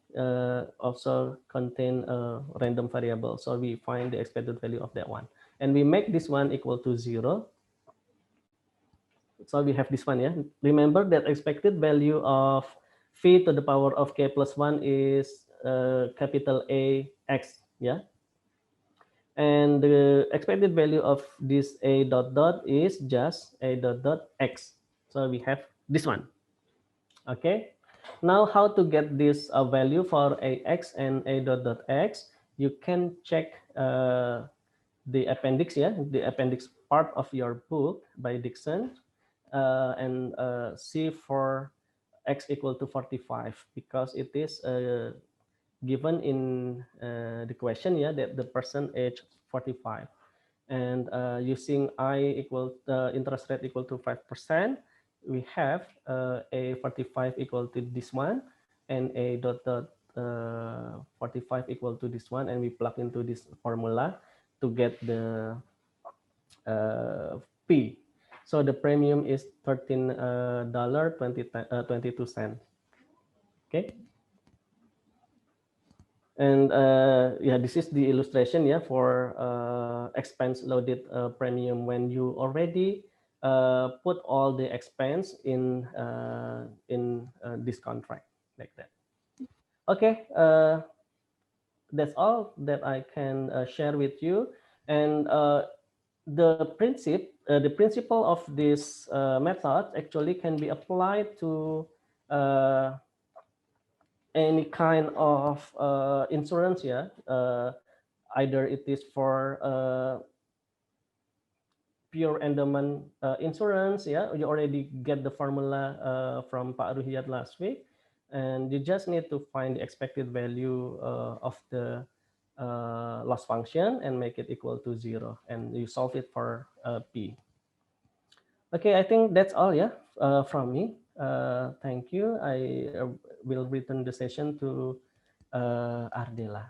also contain a random variable. So we find the expected value of that one. And we make this one equal to 0. So we have this one, yeah. Remember that expected value of phi to the power of k plus 1 is capital A x, yeah. And the expected value of this a dot dot is just a dot dot x. So we have this one. Okay. Now how to get this value for ax and a dot dot x? You can check the appendix, yeah, the appendix part of your book by Dixon, and see for x equal to 45, because it is given in the question, yeah, that the person age 45. And using I equal interest rate equal to 5%, we have a 45 equal to this one, and a dot dot 45 equal to this one, and we plug into this formula to get the P. So the premium is $13.22. Okay. And yeah, this is the illustration, yeah, for expense loaded premium when you already put all the expense in this contract, like that. Okay, that's all that I can share with you. And the principle of this method actually can be applied to uh, any kind of insurance, yeah. Either it is for pure endowment insurance, yeah, you already get the formula from Pak Ruhiyat last week, and you just need to find the expected value of the loss function and make it equal to 0, and you solve it for P. Okay, I think that's all, yeah, from me. Thank you. I will return the session to Ardela.